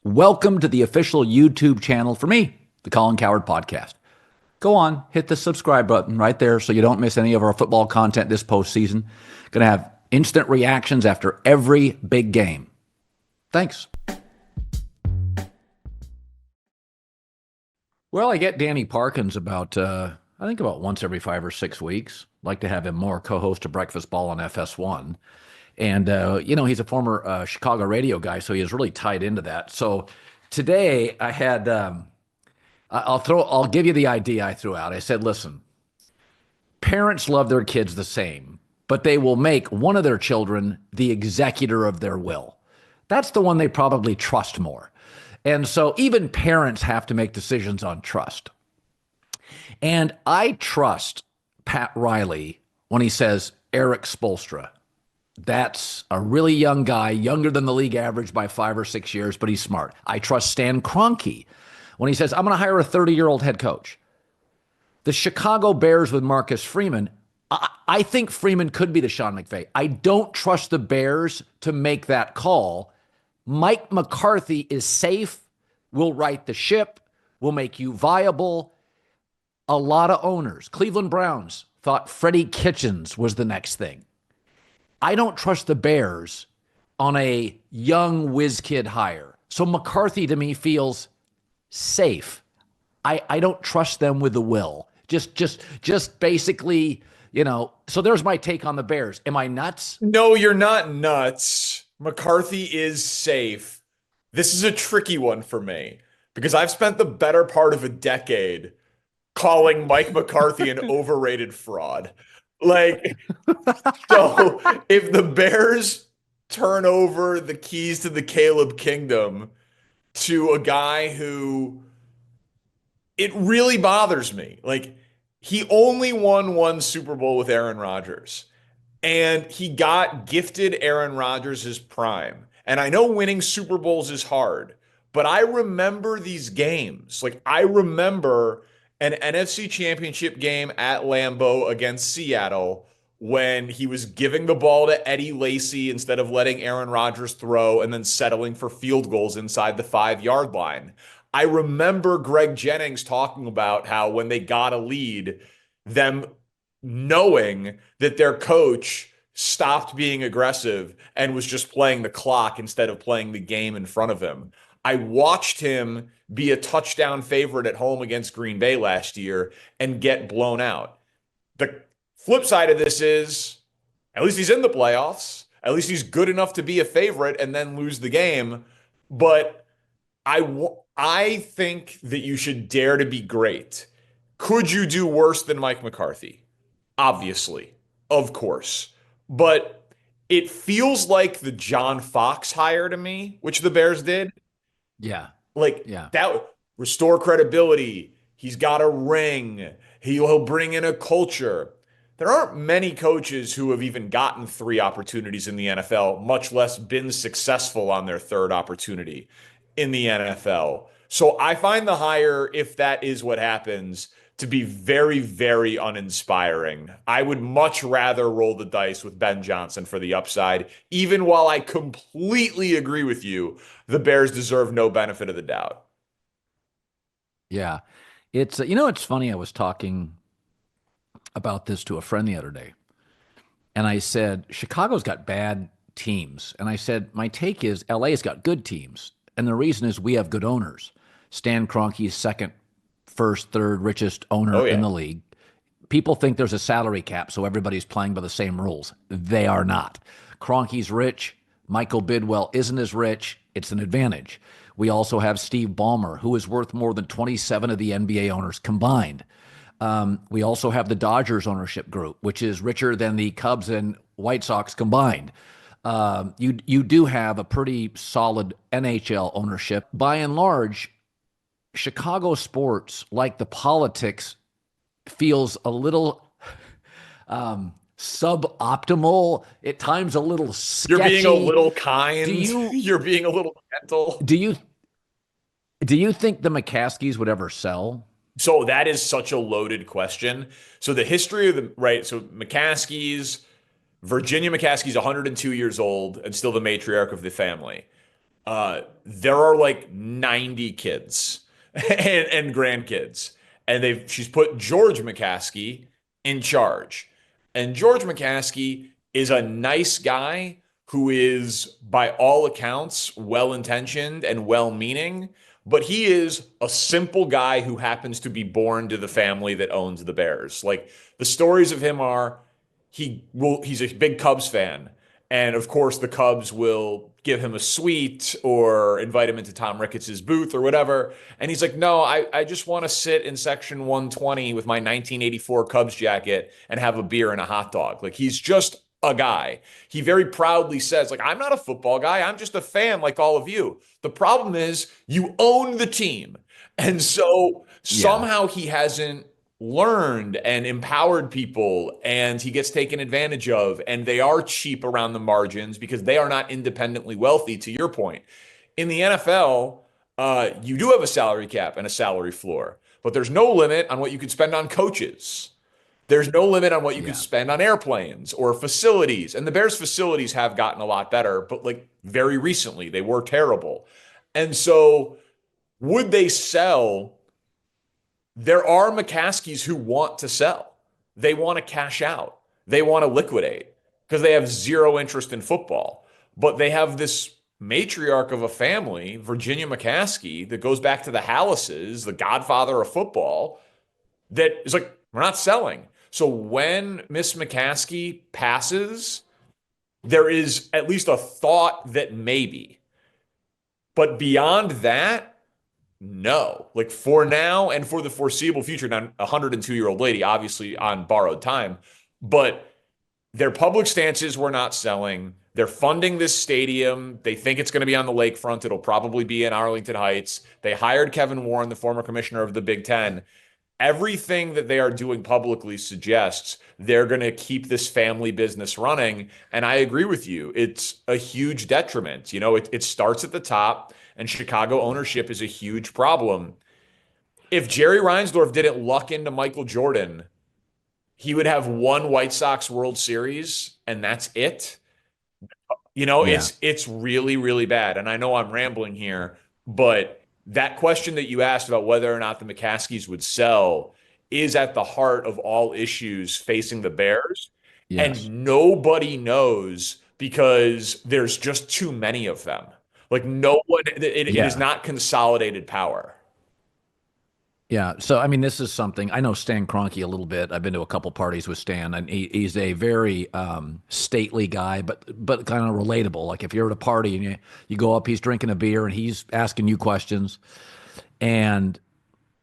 Welcome to the official YouTube channel for me, the Colin Cowherd Podcast. Go on, hit the subscribe button right there so you don't miss any of our football content this postseason. Going to have instant reactions after every big game. Thanks. Well, I get Danny Parkins about once every 5 or 6 weeks. Like to have him more co-host of Breakfast Ball on FS1. And, he's a former Chicago radio guy, so he is really tied into that. So today I had, I'll give you the idea I threw out. I said, listen, parents love their kids the same, but they will make one of their children the executor of their will. That's the one they probably trust more. And so even parents have to make decisions on trust. And I trust Pat Riley when he says Eric Spoelstra. That's a really young guy, younger than the league average by 5 or 6 years, but he's smart. I trust Stan Kroenke when he says, I'm going to hire a 30-year-old head coach. The Chicago Bears with Marcus Freeman, I think Freeman could be the Sean McVay. I don't trust the Bears to make that call. Mike McCarthy is safe, will right the ship, will make you viable. A lot of owners, Cleveland Browns, thought Freddie Kitchens was the next thing. I don't trust the Bears on a young whiz kid hire. So McCarthy to me feels safe. I don't trust them with the will. Just basically, so there's my take on the Bears. Am I nuts? No, you're not nuts. McCarthy is safe. This is a tricky one for me because I've spent the better part of a decade calling Mike McCarthy an overrated fraud. So if the Bears turn over the keys to the Caleb Kingdom to a guy who it really bothers me. He only won one Super Bowl with Aaron Rodgers, and he got gifted Aaron Rodgers' prime. And I know winning Super Bowls is hard, but I remember these games. I remember an NFC Championship game at Lambeau against Seattle when he was giving the ball to Eddie Lacy instead of letting Aaron Rodgers throw and then settling for field goals inside the 5-yard line. I remember Greg Jennings talking about how when they got a lead, them knowing that their coach stopped being aggressive and was just playing the clock instead of playing the game in front of him. I watched him be a touchdown favorite at home against Green Bay last year and get blown out. The flip side of this is, at least he's in the playoffs. At least he's good enough to be a favorite and then lose the game. But I think that you should dare to be great. Could you do worse than Mike McCarthy? Obviously. Of course. But it feels like the John Fox hire to me, which the Bears did. Yeah. That restore credibility. He's got a ring. He'll bring in a culture. There aren't many coaches who have even gotten 3 opportunities in the NFL, much less been successful on their 3rd opportunity in the NFL. So I find the hire, if that is what happens, to be very, very uninspiring. I would much rather roll the dice with Ben Johnson for the upside, even while I completely agree with you, the Bears deserve no benefit of the doubt. Yeah. It's funny. I was talking about this to a friend the other day, and I said, Chicago's got bad teams. And I said, my take is LA's got good teams. And the reason is we have good owners. Stan Kroenke's second, first, third richest owner in the league. People think there's a salary cap, so everybody's playing by the same rules. They are not. Kroenke's rich. Michael Bidwell isn't as rich. It's an advantage. We also have Steve Ballmer, who is worth more than 27 of the NBA owners combined. We also have the Dodgers ownership group, which is richer than the Cubs and White Sox combined. You do have a pretty solid NHL ownership. By and large, Chicago sports, like the politics, feels a little suboptimal, at times a little sketchy. You're being a little kind. You're being a little gentle. Do you think the McCaskies would ever sell? So that is such a loaded question. So the history of so Virginia McCaskey's 102 years old and still the matriarch of the family. There are like 90 kids and grandkids, and she's put George McCaskey in charge. And George McCaskey is a nice guy who is, by all accounts, well-intentioned and well-meaning, but he is a simple guy who happens to be born to the family that owns the Bears. Like the stories of him are he's a big Cubs fan. And of course, the Cubs will give him a suite or invite him into Tom Ricketts' booth or whatever. And he's like, no, I just want to sit in section 120 with my 1984 Cubs jacket and have a beer and a hot dog. Like he's just a guy. He very proudly says, like, I'm not a football guy. I'm just a fan like all of you. The problem is you own the team. And so Yeah. somehow he hasn't learned and empowered people, and he gets taken advantage of, and they are cheap around the margins because they are not independently wealthy, to your point. In the NFL, you do have a salary cap and a salary floor, but there's no limit on what you could spend on coaches. There's no limit on what you could Yeah. spend on airplanes or facilities. And the Bears facilities have gotten a lot better, but like very recently, they were terrible. And so would they sell? There are McCaskies who want to sell. They want to cash out. They want to liquidate because they have zero interest in football. But they have this matriarch of a family, Virginia McCaskey, that goes back to the Hallises, the godfather of football, that is like, we're not selling. So when Miss McCaskey passes, there is at least a thought that maybe. But beyond that, no. Like for now and for the foreseeable future, now a 102-year-old lady, obviously on borrowed time, but their public stances were not selling. They're funding this stadium. They think it's going to be on the lakefront. It'll probably be in Arlington Heights. They hired Kevin Warren, the former commissioner of the Big Ten. Everything that they are doing publicly suggests they're going to keep this family business running. And I agree with you. It's a huge detriment. You know, it starts at the top, and Chicago ownership is a huge problem. If Jerry Reinsdorf didn't luck into Michael Jordan, he would have one White Sox World Series, and that's it. You know, Yeah. it's really, really bad. And I know I'm rambling here, but that question that you asked about whether or not the McCaskies would sell is at the heart of all issues facing the Bears. Yes. And nobody knows because there's just too many of them. Like no one, it is Yeah. not consolidated power. Yeah. So, I mean, this is something I know Stan Kroenke a little bit. I've been to a couple parties with Stan, and he's a very stately guy, but kind of relatable. Like if you're at a party and you go up, he's drinking a beer and he's asking you questions. And,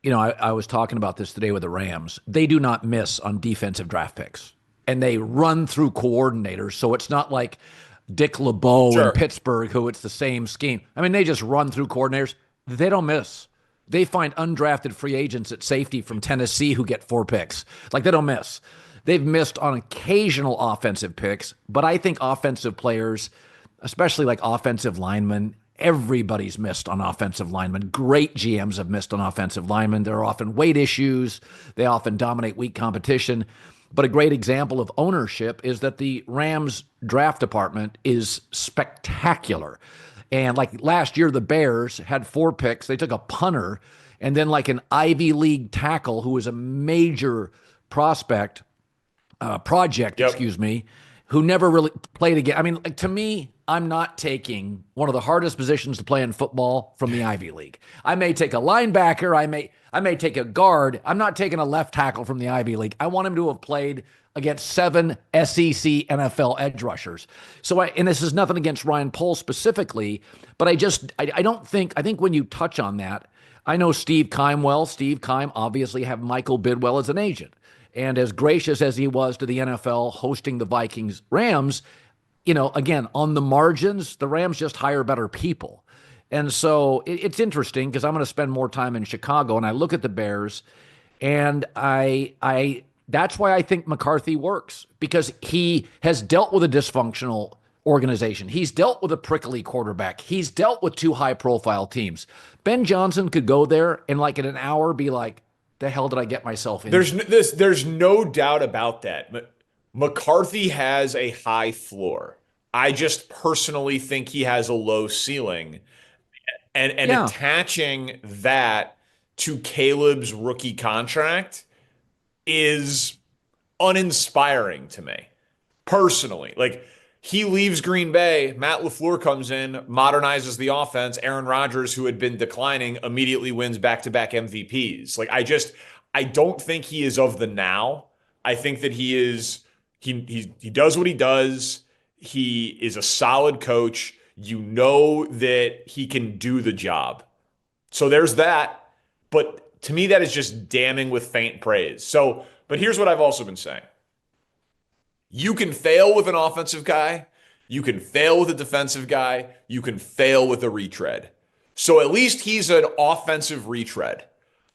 I was talking about this today with the Rams. They do not miss on defensive draft picks, and they run through coordinators. So it's not like Dick LeBeau in Sure. Pittsburgh, who it's the same scheme. I mean, they just run through coordinators. They don't miss. They find undrafted free agents at safety from Tennessee who get 4 picks. Like they don't miss. They've missed on occasional offensive picks, but I think offensive players, especially like offensive linemen, everybody's missed on offensive linemen. Great GMs have missed on offensive linemen. There are often weight issues. They often dominate weak competition. But a great example of ownership is that the Rams draft department is spectacular. And like last year, the Bears had 4 picks. They took a punter and then like an Ivy League tackle who was a major project, Yep. excuse me, who never really played again. I mean, like, to me, I'm not taking one of the hardest positions to play in football from the Ivy League. I may take a linebacker. I may take a guard. I'm not taking a left tackle from the Ivy League. I want him to have played against 7 SEC NFL edge rushers. So, and this is nothing against Ryan Poles specifically, but I don't think, I think when you touch on that, I know Steve Keim well. Steve Keim obviously have Michael Bidwell as an agent. And as gracious as he was to the NFL hosting the Vikings Rams, again, on the margins, the Rams just hire better people. And so it's interesting because I'm going to spend more time in Chicago and I look at the Bears and that's why I think McCarthy works, because he has dealt with a dysfunctional organization. He's dealt with a prickly quarterback. He's dealt with 2 high profile teams. Ben Johnson could go there and like in an hour be like, the hell did I get myself into? There's no doubt about that. McCarthy has a high floor. I just personally think he has a low ceiling. And Yeah. attaching that to Caleb's rookie contract is uninspiring to me personally. Like he leaves Green Bay, Matt LaFleur comes in, modernizes the offense. Aaron Rodgers, who had been declining, immediately wins back-to-back MVPs. Like I don't think he is of the now. I think that he does what he does. He is a solid coach. You know that he can do the job. So there's that. But to me, that is just damning with faint praise. So, but here's what I've also been saying. You can fail with an offensive guy. You can fail with a defensive guy. You can fail with a retread. So at least he's an offensive retread. I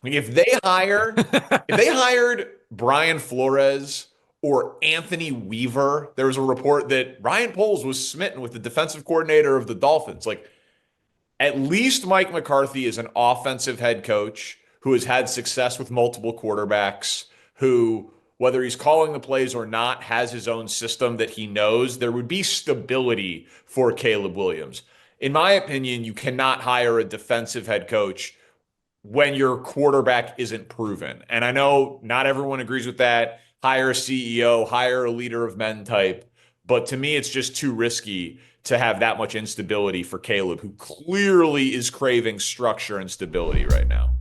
mean, if they hired Brian Flores or Anthony Weaver, there was a report that Ryan Poles was smitten with the defensive coordinator of the Dolphins. Like, at least Mike McCarthy is an offensive head coach who has had success with multiple quarterbacks, who, whether he's calling the plays or not, has his own system that he knows. There would be stability for Caleb Williams. In my opinion, you cannot hire a defensive head coach when your quarterback isn't proven. And I know not everyone agrees with that. Hire a CEO, hire a leader of men type. But to me, it's just too risky to have that much instability for Caleb, who clearly is craving structure and stability right now.